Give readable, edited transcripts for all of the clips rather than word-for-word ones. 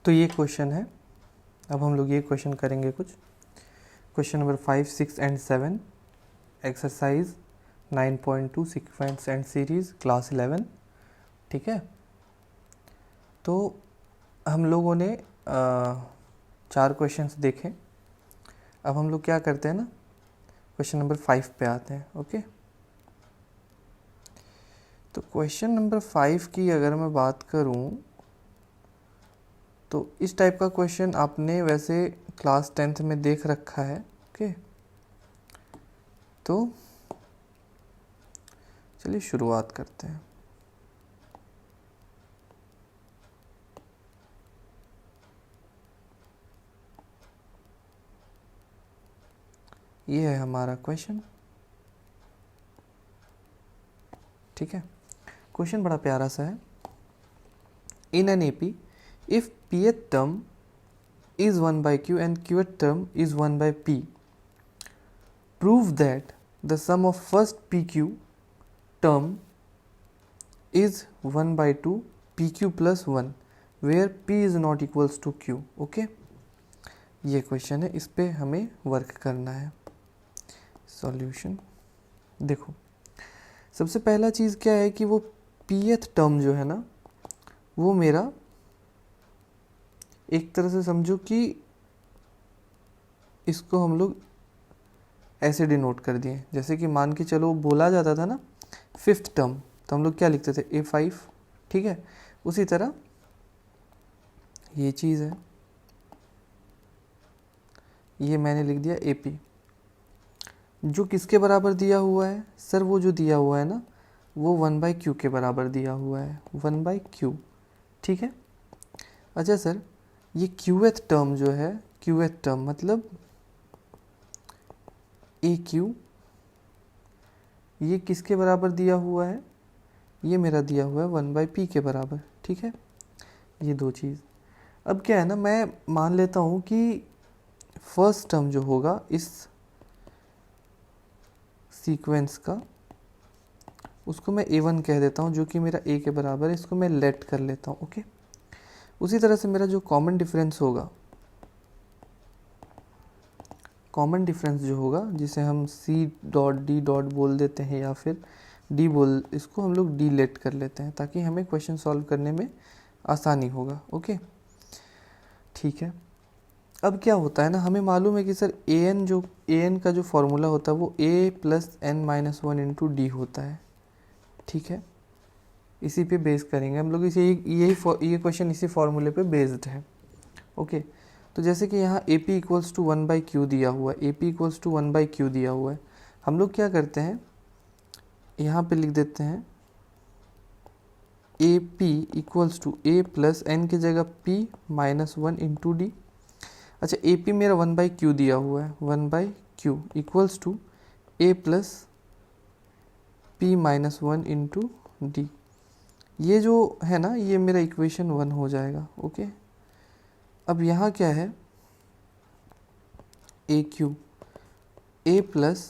तो ये क्वेश्चन है। अब हम लोग ये क्वेश्चन करेंगे कुछ। Question number 5, 6 and 7, exercise 9.2 sequence and series class 11। ठीक है, तो हम लोगों ने 4 क्वेश्चंस देखे। अब हम लोग क्या करते हैं ना, क्वेश्चन नंबर 5 पे आते हैं। ओके, तो क्वेश्चन नंबर 5 की अगर मैं बात करूं तो इस टाइप का क्वेश्चन आपने वैसे क्लास 10th में देख रखा है। ओके, तो चलिए शुरुआत करते हैं। ये है हमारा क्वेश्चन। ठीक है, क्वेश्चन बड़ा प्यारा सा है। In an AP if pth term is 1 by q and qth term is 1 by p, prove that the sum of first pq term is 1 by 2 pq plus 1 where p is not equals to q। Okay, ये question है, इस पे हमें work करना है। Solution देखो, सबसे पहला चीज़ क्या है कि वो pth टर्म जो है ना, वो मेरा एक तरह से समझो कि इसको हम लोग ऐसे डिनोट कर दिए, जैसे कि मान के चलो बोला जाता था ना 5th टर्म, तो हम लोग क्या लिखते थे A5। ठीक है, उसी तरह ये चीज़ है, ये मैंने लिख दिया AP। जो किसके बराबर दिया हुआ है सर, वो जो दिया हुआ है ना वो 1 by Q के बराबर दिया हुआ है, 1 by Q। ठीक है, अच्छा सर ये Qth टर्म जो है, Qth टर्म मतलब AQ, ये किसके बराबर दिया हुआ है, ये मेरा दिया हुआ है 1 by P के बराबर। ठीक है, ये दो चीज़। अब क्या है ना, मैं मान लेता हूँ कि फर्स्ट टर्म जो होगा इस सीक्वेंस का, उसको मैं A1 कह देता हूँ, जो कि मेरा A के बराबर है, इसको मैं लेट कर लेता हूँ। ओके, उसी तरह से मेरा जो कॉमन डिफरेंस होगा, कॉमन डिफरेंस जो होगा जिसे हम C डॉट D डॉट बोल देते हैं या फिर D बोल, इसको हम लोग D लेट कर लेते हैं ताकि हमें क्वेश्चन सॉल्व करने में आसानी होगा। ओके, ठीक है। अब क्या होता है ना, हमें मालूम है कि सर an का जो फॉर्मूला होता है वो a plus n minus 1 into D होता है। ठीक है, इसी पे बेस करेंगे हम लोग, ये क्वेश्चन इसी फॉर्मूले पे बेस्ड है। ओके, तो जैसे कि यहाँ AP equals to 1 by Q दिया हुआ है, AP equals to 1 by Q दिया हुआ है, हम लोग क्या करते हैं यहाँ पे लिख देते हैं AP equals to A plus n की जगह P माइनस 1 इंटू डी। अच्छा, AP मेरा 1 बाई क्यू दिया हुआ है, 1 by Q equals to A plus P minus 1 into D. ये जो है ना, ये मेरा इक्वेशन 1 हो जाएगा। ओके, अब यहाँ क्या है, AQ A plus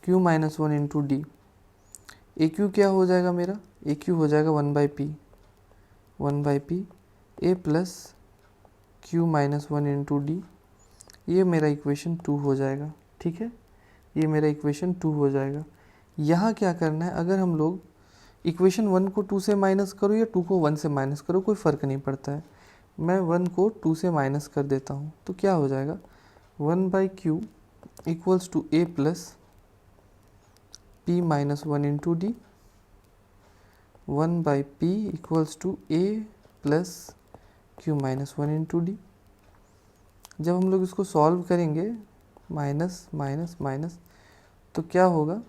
Q minus 1 into D. AQ क्या हो जाएगा मेरा, AQ हो जाएगा 1 by P, 1 by P A plus Q minus 1 into D. ये मेरा इक्वेशन 2 हो जाएगा। ठीक है, ये मेरा इक्वेशन 2 हो जाएगा। यहाँ क्या करना है, अगर हम लोग इक्वेशन 1 को 2 से माइनस करो या 2 को 1 से माइनस करो, कोई फ़र्क नहीं पड़ता है। मैं 1 को 2 से माइनस कर देता हूँ, तो क्या हो जाएगा 1 by Q equals to A plus P minus 1 into D, 1 by P equals to A plus Q minus 1 into D. जब हम लोग इसको सॉल्व करेंगे माइनस माइनस माइनस, तो क्या होगा,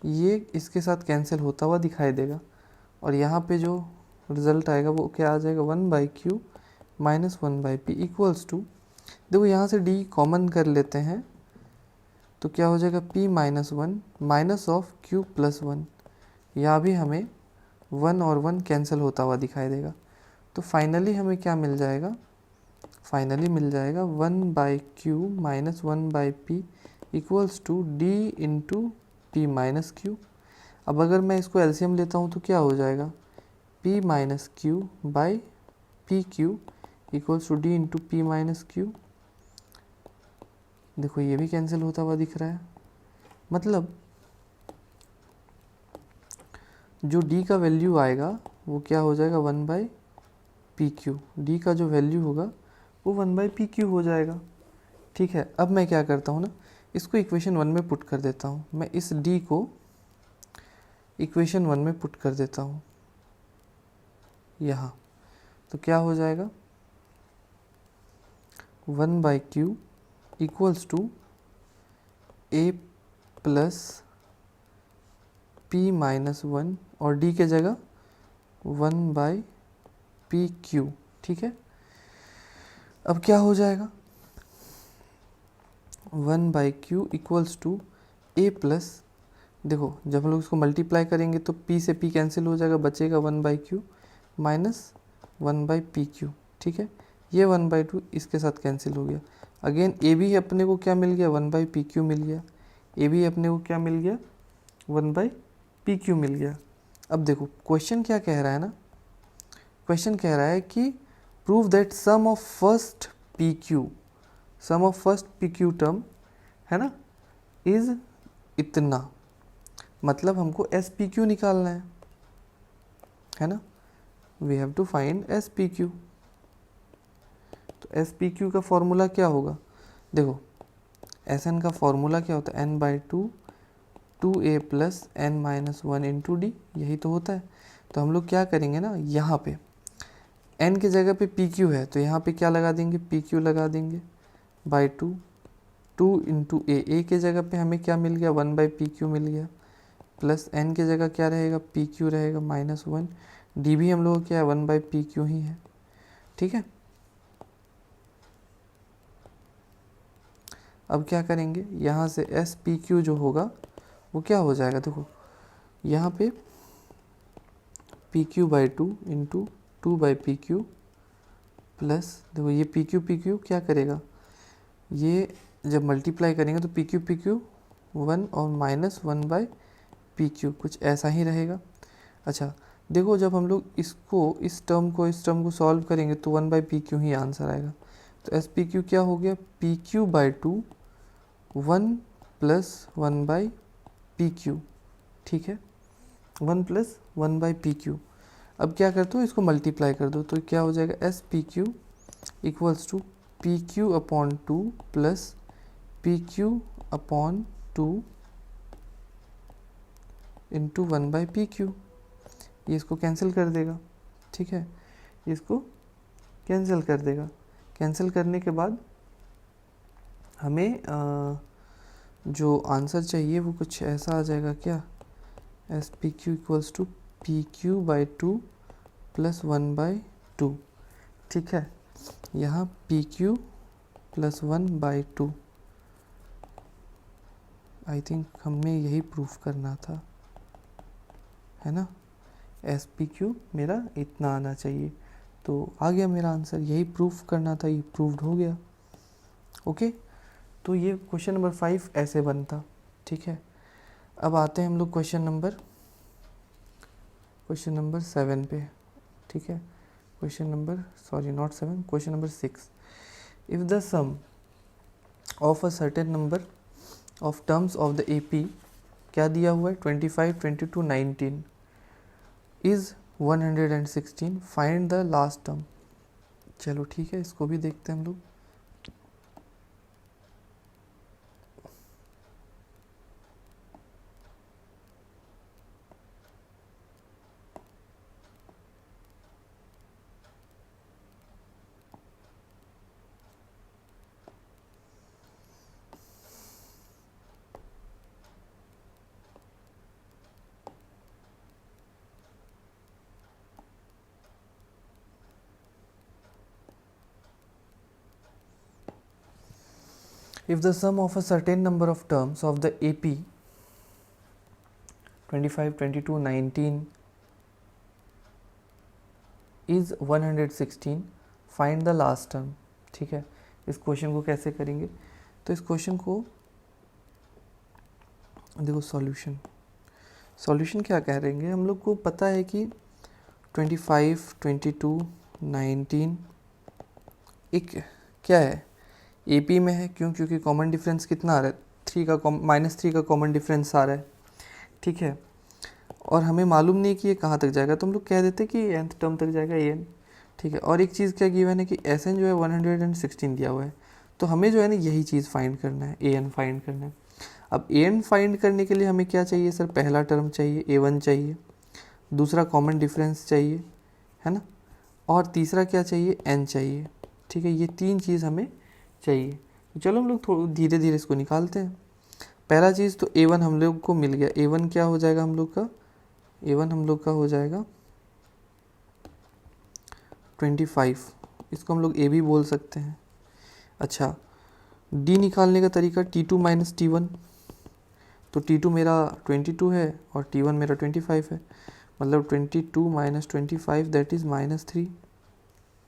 ये इसके साथ कैंसिल होता हुआ दिखाई देगा और यहाँ पे जो रिज़ल्ट आएगा वो क्या आ जाएगा 1 by q minus 1 by p equals to, देखो यहाँ से डी कॉमन कर लेते हैं तो क्या हो जाएगा P minus 1 minus of Q plus 1। यहाँ भी हमें 1 और 1 कैंसिल होता हुआ दिखाई देगा, तो फाइनली हमें क्या मिल जाएगा, फाइनली मिल जाएगा 1 by q minus 1 by p equals to d into p minus q. अब अगर मैं इसको एलसीएम लेता हूँ तो क्या हो जाएगा, P minus q by p q equals to d into p minus q. देखो ये भी कैंसिल होता हुआ दिख रहा है, मतलब जो डी का वैल्यू आएगा वो क्या हो जाएगा, 1/pq। डी का जो वैल्यू होगा वो 1/pq हो जाएगा। ठीक है, अब मैं क्या करता हूँ ना, इसको इक्वेशन 1 में पुट कर देता हूँ। मैं इस डी को इक्वेशन 1 में पुट कर देता हूँ यहाँ। तो क्या हो जाएगा, 1/q equals to a plus p minus 1 और d के जगह 1/pq। ठीक है, अब क्या हो जाएगा, 1/q equals to a plus, देखो जब हम लोग इसको मल्टीप्लाई करेंगे तो p से p कैंसिल हो जाएगा, बचेगा 1/q माइनस 1/pq। ठीक है, ये 1/2 इसके साथ कैंसिल हो गया। अगेन ए भी अपने को क्या मिल गया, 1/pq मिल गया। ए भी अपने को क्या मिल गया, 1/pq मिल गया। अब देखो क्वेश्चन क्या कह रहा है ना, क्वेश्चन कह रहा है कि prove that sum of first pq term है ना इज इतना, मतलब हमको SPQ निकालना है ना, we have to find SPQ। तो SPQ का फॉर्मूला क्या होगा, देखो SN का फॉर्मूला क्या होता है, n/2 2a plus n minus 1 into D, यही तो होता है। तो हम लोग क्या करेंगे ना, यहाँ पे n की जगह पे PQ है तो यहाँ पे क्या लगा देंगे, PQ लगा देंगे बाई 2 इंटू ए के जगह पे हमें क्या मिल गया, 1/pq मिल गया, प्लस n की जगह क्या रहेगा, PQ रहेगा माइनस 1। डी भी हम लोग क्या है, 1/pq ही है। ठीक है, अब क्या करेंगे, यहाँ से SPQ जो होगा वो क्या हो जाएगा, देखो यहाँ पे PQ/2 इंटू 2/pq प्लस, देखो ये PQ क्या करेगा, ये जब मल्टीप्लाई करेंगे तो PQ 1 और माइनस 1/pq कुछ ऐसा ही रहेगा। अच्छा देखो जब हम लोग इसको इस टर्म को सॉल्व करेंगे तो 1/pq ही आंसर आएगा। तो SPQ क्या हो गया, PQ/2 1 प्लस 1/pq। ठीक है, 1 प्लस 1/pq। अब क्या करते हो, इसको मल्टीप्लाई कर दो तो क्या हो जाएगा, SPQ equals to PQ/2 plus PQ/2 into 1/pq। ये इसको कैंसिल कर देगा। ठीक है, इसको कैंसिल कर देगा। कैंसिल करने के बाद हमें जो आंसर चाहिए वो कुछ ऐसा आ जाएगा, क्या, SPQ equals to PQ/2 plus 1/2। ठीक है, यहाँ PQ प्लस 1/2। आई थिंक हमें यही प्रूफ करना था, है ना, SPQ मेरा इतना आना चाहिए। तो आ गया मेरा आंसर, यही प्रूफ करना था, ये प्रूव्ड हो गया। ओके, तो ये क्वेश्चन नंबर 5 ऐसे बनता। ठीक है, अब आते हैं हम लोग क्वेश्चन नंबर 7 पे। ठीक है, question number 6। If the sum of a certain number of terms of the AP, क्या दिया हुआ है, 25 22 19 is 116, find the last term. चलो ठीक है, इसको भी देखते हैं हम लोग। If the sum of a certain number of terms of the AP 25 22 19 is 116, find the last term. ठीक है, इस क्वेश्चन को कैसे करेंगे, तो इस क्वेश्चन को देखो, सॉल्यूशन क्या कह रहेंगे, हम लोग को पता है कि 25 22 19 एक क्या है ए पी में है, क्यों? क्योंकि कॉमन डिफरेंस कितना आ रहा है, -3 का कॉमन डिफरेंस आ रहा है, ठीक है। और हमें मालूम नहीं कि ये कहाँ तक जाएगा, तो हम लोग कह देते कि nth टर्म तक जाएगा an, ठीक है। और एक चीज़ क्या गिवन है कि Sn जो है 116 दिया हुआ है, तो हमें जो है ना यही चीज़ फाइंड करना है, an फाइंड करना है। अब an फाइंड करने के लिए हमें क्या चाहिए सर? पहला टर्म चाहिए, a1 चाहिए, दूसरा कॉमन डिफरेंस चाहिए, है ना, और तीसरा क्या चाहिए? n चाहिए, ठीक है। ये 3 चीज़ हमें चाहिए। तो चलो हम लोग थोड़ा धीरे धीरे इसको निकालते हैं। पहला चीज़ तो a1 हम लोग को मिल गया। a1 क्या हो जाएगा हम लोग का? a1 हम लोग का हो जाएगा 25, इसको हम लोग a भी बोल सकते हैं। अच्छा, d निकालने का तरीका t2 माइनस t1, तो t2 मेरा 22 है और t1 मेरा 25 है, मतलब 22 माइनस 25 दैट इज़ -3,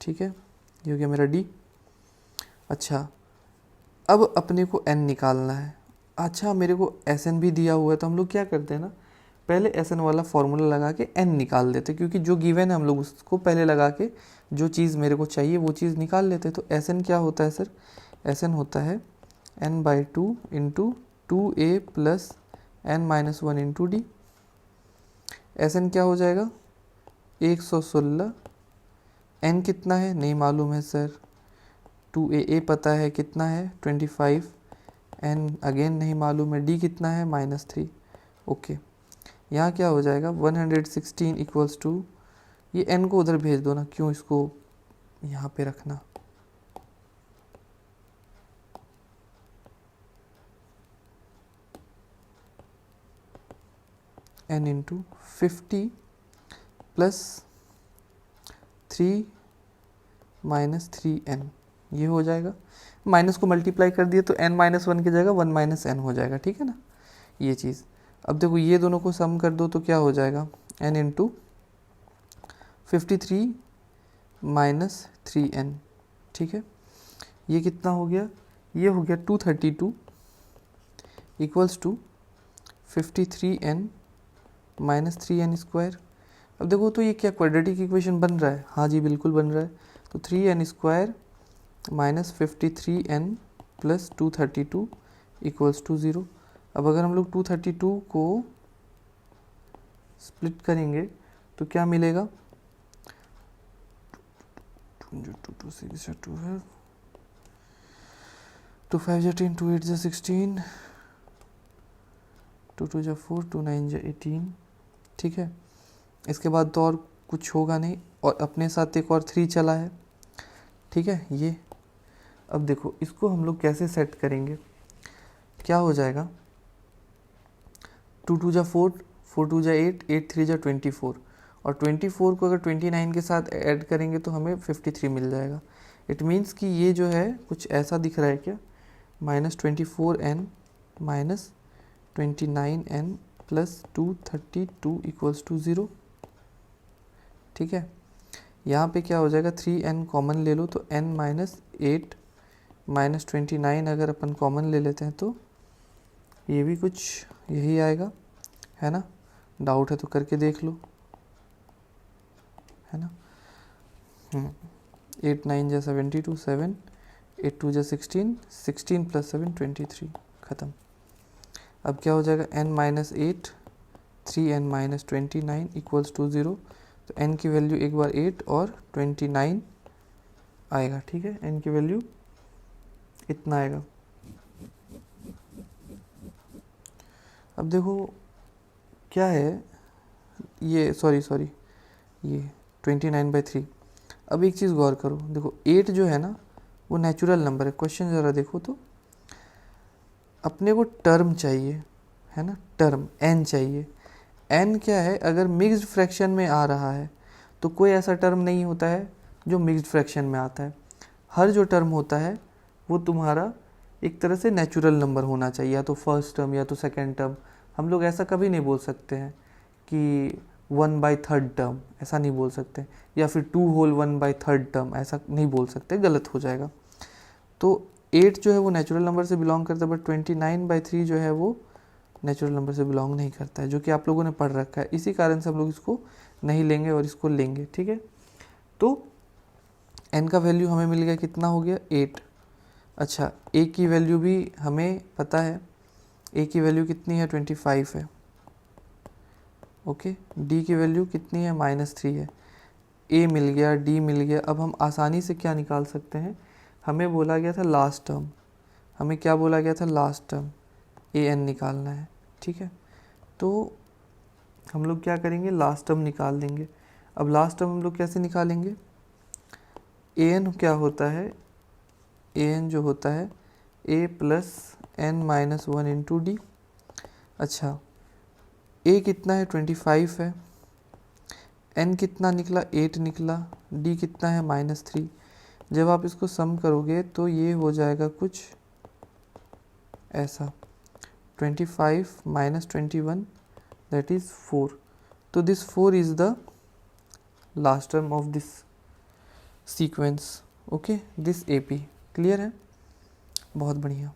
ठीक है। ये हो गया मेरा d। अच्छा, अब अपने को n निकालना है। अच्छा, मेरे को Sn भी दिया हुआ है, तो हम लोग क्या करते हैं ना, पहले Sn वाला फॉर्मूला लगा के n निकाल देते, क्योंकि जो गिवन है हम लोग उसको पहले लगा के जो चीज़ मेरे को चाहिए वो चीज़ निकाल लेते। तो Sn क्या होता है सर? Sn होता है n/2 into 2a plus n-1 into D. Sn क्या हो जाएगा? 116। n कितना है नहीं मालूम है सर, 2a पता है कितना है 25, n अगेन नहीं मालूम है, d कितना है -3। ओके, यहाँ क्या हो जाएगा 116 इक्वल्स टू, ये n को उधर भेज दो ना, क्यों इसको यहाँ पे रखना। n into 50 plus 3 minus 3n, ये हो जाएगा। माइनस को मल्टीप्लाई कर दिए तो n-1 की जगह 1 - n हो जाएगा, ठीक है ना, ये चीज़। अब देखो ये दोनों को सम कर दो तो क्या हो जाएगा, n इंटू 53 माइनस 3n, ठीक है। ये कितना हो गया? ये हो गया 232 equals to 53n minus 3n square. अब देखो तो ये क्या क्वाड्रेटिक इक्वेशन बन रहा है? हाँ जी बिल्कुल बन रहा है। तो 3n square minus 53n plus 232 equals to 0। अब अगर हम लोग 232 को स्प्लिट करेंगे तो क्या मिलेगा? 2 6 2 है, 2 5 जा 10, 2 8 जा 16, 2 2 जा 4, 2 9 जा 18, ठीक है। इसके बाद तो और कुछ होगा नहीं, और अपने साथ एक और 3 चला है, ठीक है ये। अब देखो इसको हम लोग कैसे सेट करेंगे, क्या हो जाएगा 2 2 जा 4, 4 2 जा 8, 8 3 जा 24, और 24 को अगर 29 के साथ ऐड करेंगे तो हमें 53 मिल जाएगा। इट मीन्स कि ये जो है कुछ ऐसा दिख रहा है क्या, -24n minus 29n plus 232 equals to 0, ठीक है। यहाँ पे क्या हो जाएगा 3n कॉमन ले लो तो n -8 माइनस 29 अगर अपन कॉमन ले लेते हैं तो ये भी कुछ यही आएगा, है ना। डाउट है तो करके देख लो, है ना। 8 9 जा 72, 7 8 2 जा 16, 16 प्लस 7 23, ख़त्म। अब क्या हो जाएगा n-8 3n minus 29 equals to 0। तो n की वैल्यू एक बार 8 और 29 आएगा, ठीक है। n की वैल्यू इतना आएगा। अब देखो क्या है ये, सॉरी ये 29/3। अब एक चीज़ गौर करो, देखो 8 जो है ना वो नेचुरल नंबर है। क्वेश्चन ज़रा देखो तो, अपने को टर्म चाहिए, है ना, टर्म n चाहिए। n क्या है, अगर मिक्स्ड फ्रैक्शन में आ रहा है तो कोई ऐसा टर्म नहीं होता है जो मिक्स्ड फ्रैक्शन में आता है। हर जो टर्म होता है वो तुम्हारा एक तरह से नेचुरल नंबर होना चाहिए, या तो फर्स्ट टर्म या तो सेकंड टर्म। हम लोग ऐसा कभी नहीं बोल सकते हैं कि 1/3 टर्म, ऐसा नहीं बोल सकते, या फिर 2 होल 1/3 टर्म, ऐसा नहीं बोल सकते, गलत हो जाएगा। तो 8 जो है वो नेचुरल नंबर से बिलोंग करता है, बट 29/3 जो है वो नेचुरल नंबर से बिलोंग नहीं करता है, जो कि आप लोगों ने पढ़ रखा है। इसी कारण से हम लोग इसको नहीं लेंगे और इसको लेंगे, ठीक है। तो n का वैल्यू हमें मिल गया, कितना हो गया 8। अच्छा a की वैल्यू भी हमें पता है, a की वैल्यू कितनी है 25 है। ओके, d की वैल्यू कितनी है -3 है। a मिल गया, d मिल गया। अब हम आसानी से क्या निकाल सकते हैं, हमें बोला गया था लास्ट टर्म, हमें क्या बोला गया था लास्ट टर्म an निकालना है। ठीक है, तो हम लोग क्या करेंगे, लास्ट टर्म निकाल देंगे। अब लास्ट टर्म हम लोग कैसे निकालेंगे, an क्या होता है, an जो होता है a plus n minus 1 into D. अच्छा a कितना है 25 है, n कितना निकला 8 निकला, d कितना है -3। जब आप इसको सम करोगे तो ये हो जाएगा कुछ ऐसा, 25 माइनस 21 दैट इज़ 4। तो this 4 is the last term of this sequence. Okay, this AP clear है, बहुत बढ़िया।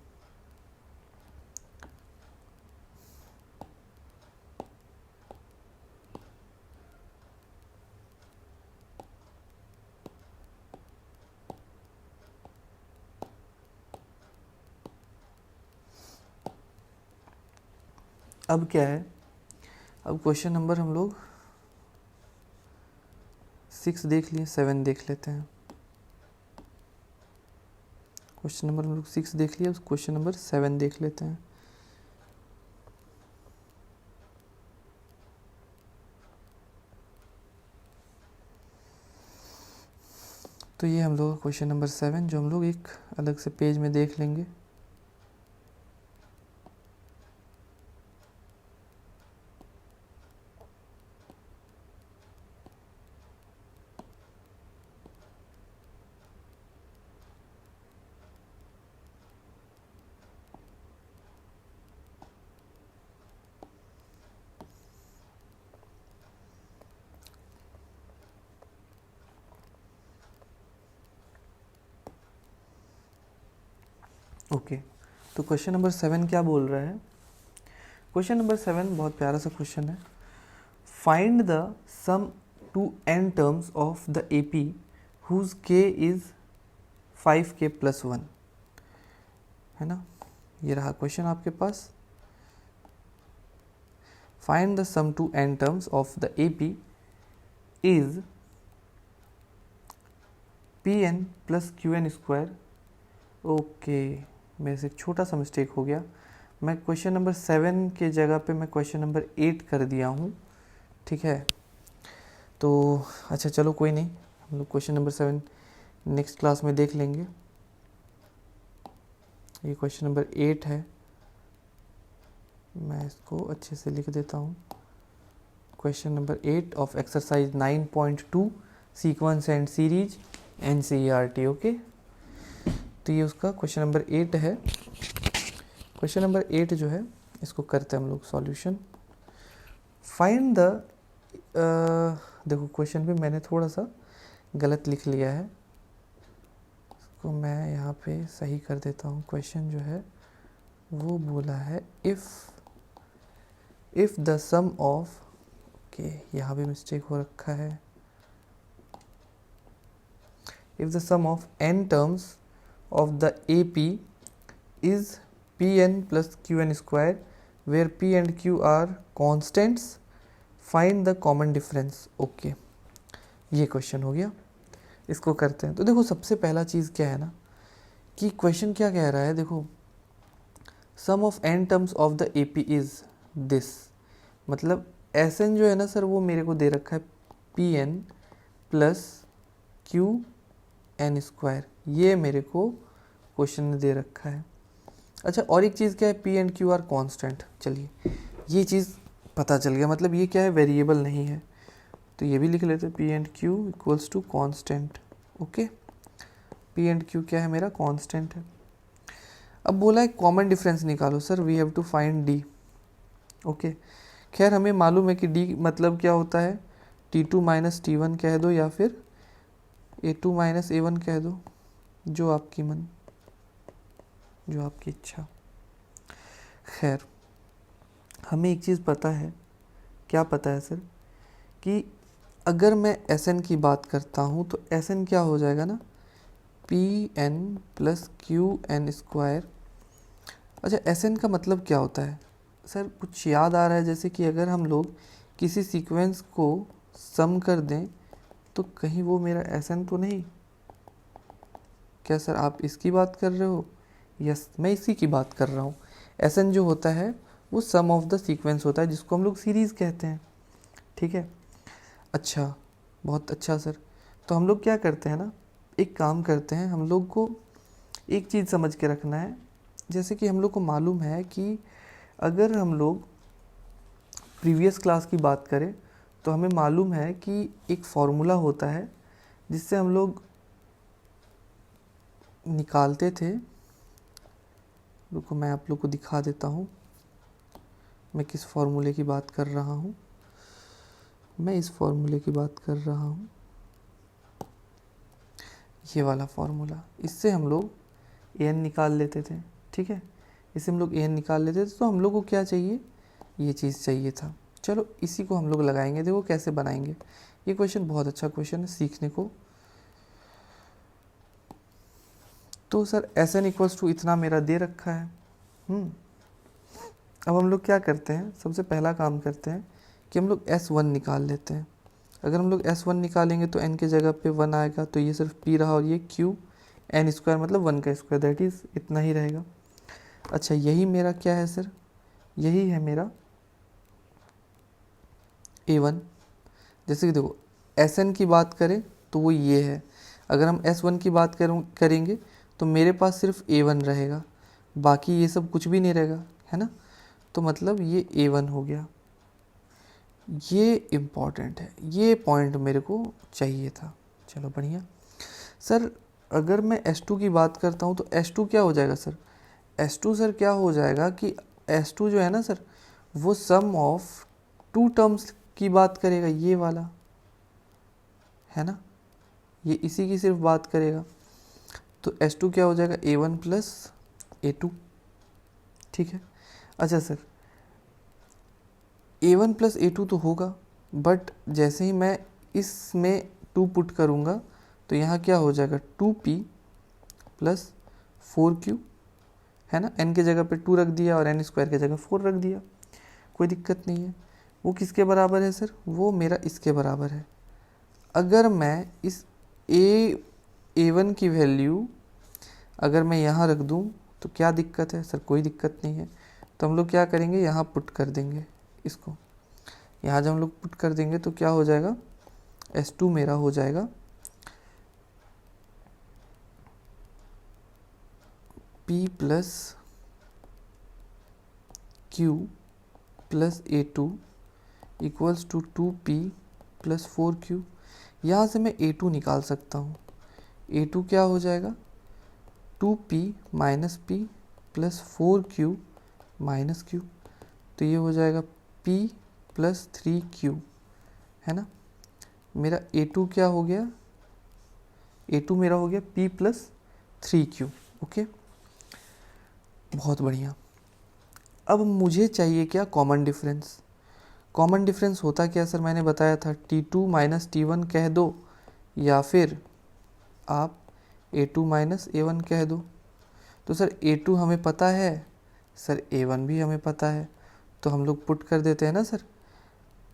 अब क्या है, अब क्वेश्चन नंबर हम लोग 6 देख लिए, 7 देख लेते हैं। क्वेश्चन नंबर हम लोग 6 देख लिया, क्वेश्चन नंबर 7 देख लेते हैं। तो ये हम लोग क्वेश्चन नंबर 7 जो हम लोग एक अलग से पेज में देख लेंगे। ओके, तो क्वेश्चन नंबर 7 क्या बोल रहा है, क्वेश्चन नंबर 7 बहुत प्यारा सा क्वेश्चन है। Find the sum to n terms of the AP whose k is 5k plus 1, है ना। ये रहा क्वेश्चन आपके पास। Find the sum to n terms of the AP is Pn plus Qn square. Okay, मेरे से एक छोटा सा मिस्टेक हो गया, मैं क्वेश्चन नंबर 7 के जगह पे मैं क्वेश्चन नंबर 8 कर दिया हूँ। ठीक है, तो अच्छा चलो कोई नहीं, हम लोग क्वेश्चन नंबर 7 नेक्स्ट क्लास में देख लेंगे। ये क्वेश्चन नंबर 8 है, मैं इसको अच्छे से लिख देता हूँ। Question number 8 of exercise 9.2 sequence and series NCERT। Okay, तो ये उसका क्वेश्चन नंबर 8 है। क्वेश्चन नंबर 8 जो है इसको करते हैं हम लोग सॉल्यूशन। फाइंड द, देखो क्वेश्चन पे मैंने थोड़ा सा गलत लिख लिया है, इसको मैं यहाँ पे सही कर देता हूँ। क्वेश्चन जो है वो बोला है if the sum of, okay यहाँ भी मिस्टेक हो रखा है, if the sum of n terms of the AP is Pn plus Qn square where P and Q are constants, find the common difference। Okay, ये question हो गया, इसको करते हैं। तो देखो सबसे पहला चीज़ क्या है ना, कि क्वेश्चन क्या कह रहा है, देखो sum of n terms of the AP is this, मतलब Sn जो है ना सर वो मेरे को दे रखा है Pn प्लस Qn स्क्वायर, ये मेरे को क्वेश्चन में दे रखा है। अच्छा और एक चीज़ क्या है, P and Q are constant. चलिए ये चीज़ पता चल गया, मतलब ये क्या है, वेरिएबल नहीं है, तो ये भी लिख लेते हैं P and Q equals to constant. Okay, P and Q क्या है मेरा, कांस्टेंट है। अब बोला है कॉमन डिफरेंस निकालो, sir we have to find D। Okay, खैर हमें मालूम है कि D मतलब क्या होता है, T2 माइनस T1 कह दो या फिर A2 माइनस A1 कह दो, जो आपकी मन, जो आपकी इच्छा। खैर हमें एक चीज़ पता है, क्या पता है सर, कि अगर मैं एस एन की बात करता हूँ तो एस एन क्या हो जाएगा ना, p n plus q n square. अच्छा, एस एन का मतलब क्या होता है सर? कुछ याद आ रहा है? जैसे कि अगर हम लोग किसी सीक्वेंस को सम कर दें तो कहीं वो मेरा एस एन तो नहीं? क्या सर आप इसकी बात कर रहे हो? यस, मैं इसी की बात कर रहा हूँ। एस एन जो होता है वो सम ऑफ द सीक्वेंस होता है, जिसको हम लोग सीरीज़ कहते हैं। ठीक है, अच्छा, बहुत अच्छा सर। तो हम लोग क्या करते हैं ना, एक काम करते हैं, हम लोग को एक चीज़ समझ के रखना है। जैसे कि हम लोग को मालूम है कि अगर हम लोग प्रीवियस क्लास की बात करें तो हमें मालूम है कि एक फॉर्मूला होता है जिससे हम लोग निकालते थे। रुको, मैं आप लोग को दिखा देता हूँ मैं किस फॉर्मूले की बात कर रहा हूँ। मैं इस फॉर्मूले की बात कर रहा हूँ, ये वाला फॉर्मूला। इससे हम लोग ए एन निकाल लेते थे। ठीक है, इससे हम लोग ए एन निकाल लेते थे। तो हम लोग को क्या चाहिए? ये चीज़ चाहिए था। चलो इसी को हम लोग लगाएंगे, देखो कैसे बनाएंगे। ये क्वेश्चन बहुत अच्छा क्वेश्चन है सीखने को। तो sir s n equals to इतना मेरा दे रखा है। अब हम लोग क्या करते हैं, सबसे पहला काम करते हैं कि हम लोग S1 निकाल लेते हैं। अगर हम लोग S1 निकालेंगे तो n के जगह पे 1 आएगा, तो ये सिर्फ p रहा और ये q, n स्क्वायर मतलब 1 का स्क्वायर, दैट इज़ इतना ही रहेगा। अच्छा, यही मेरा क्या है सर? यही है मेरा A1। जैसे कि देखो Sn की बात करें तो वो ये है। अगर हम S1 की बात करेंगे तो मेरे पास सिर्फ A1 रहेगा, बाकी ये सब कुछ भी नहीं रहेगा, है ना? तो मतलब ये A1 हो गया। ये इम्पॉर्टेंट है, ये पॉइंट मेरे को चाहिए था। चलो बढ़िया सर। अगर मैं S2 की बात करता हूँ तो S2 क्या हो जाएगा सर? S2 सर क्या हो जाएगा कि S2 जो है ना सर, वो सम ऑफ टू टर्म्स की बात करेगा, ये वाला है ना, ये इसी की सिर्फ बात करेगा। तो S2 क्या हो जाएगा? A1 plus A2। ठीक है, अच्छा सर A1 प्लस A2 तो होगा, बट जैसे ही मैं इसमें 2 पुट करूँगा तो यहाँ क्या हो जाएगा? 2p प्लस 4q, है ना? n के जगह पे 2 रख दिया और n स्क्वायर के जगह 4 रख दिया, कोई दिक्कत नहीं है। वो किसके बराबर है सर? वो मेरा इसके बराबर है। अगर मैं इस A1 की वैल्यू अगर मैं यहाँ रख दूँ तो क्या दिक्कत है सर? कोई दिक्कत नहीं है। तो हम लोग क्या करेंगे, यहाँ पुट कर देंगे इसको। यहाँ जब हम लोग पुट कर देंगे तो क्या हो जाएगा? S2 मेरा हो जाएगा P plus Q plus A2 equals to 2P plus 4Q। यहाँ से मैं A2 निकाल सकता हूँ। A2 क्या हो जाएगा? 2P minus P plus 4Q minus Q। तो ये हो जाएगा P प्लस 3Q, है ना? मेरा A2 क्या हो गया? A2 मेरा हो गया P प्लस 3Q। ओके, बहुत बढ़िया। अब मुझे चाहिए क्या? Common difference. कॉमन डिफरेंस होता क्या सर? मैंने बताया था T2 माइनस T1 कह दो, या फिर आप A2 माइनस A1 कह दो। तो सर A2 हमें पता है सर, A1 भी हमें पता है, तो हम लोग पुट कर देते हैं ना सर।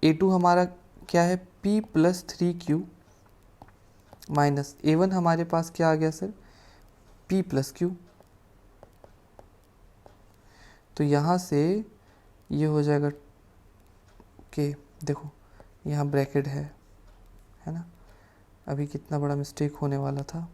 A2 हमारा क्या है? P plus 3Q minus A1 हमारे पास क्या आ गया सर? P plus Q। तो यहाँ से ये हो जाएगा के, देखो यहाँ ब्रैकेट है ना? अभी कितना बड़ा मिस्टेक होने वाला था।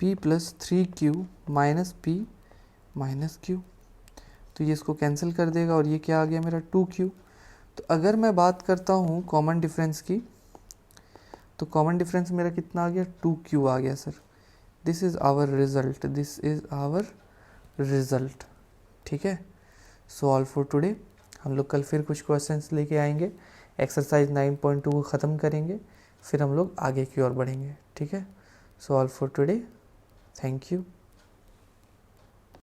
P plus 3Q minus P minus Q, तो ये इसको कैंसिल कर देगा और ये क्या आ गया मेरा? 2Q। तो अगर मैं बात करता हूँ कॉमन डिफरेंस की, तो कॉमन डिफरेंस मेरा कितना आ गया? 2Q आ गया sir. This is our result, this is our result. ठीक है, सो ऑल फॉर टुडे। हम लोग कल फिर कुछ क्वेश्चंस लेके आएंगे, एक्सरसाइज 9.2 को ख़त्म करेंगे। फिर हम लोग आगे की ओर बढ़ेंगे। ठीक है, so all for today, thank you.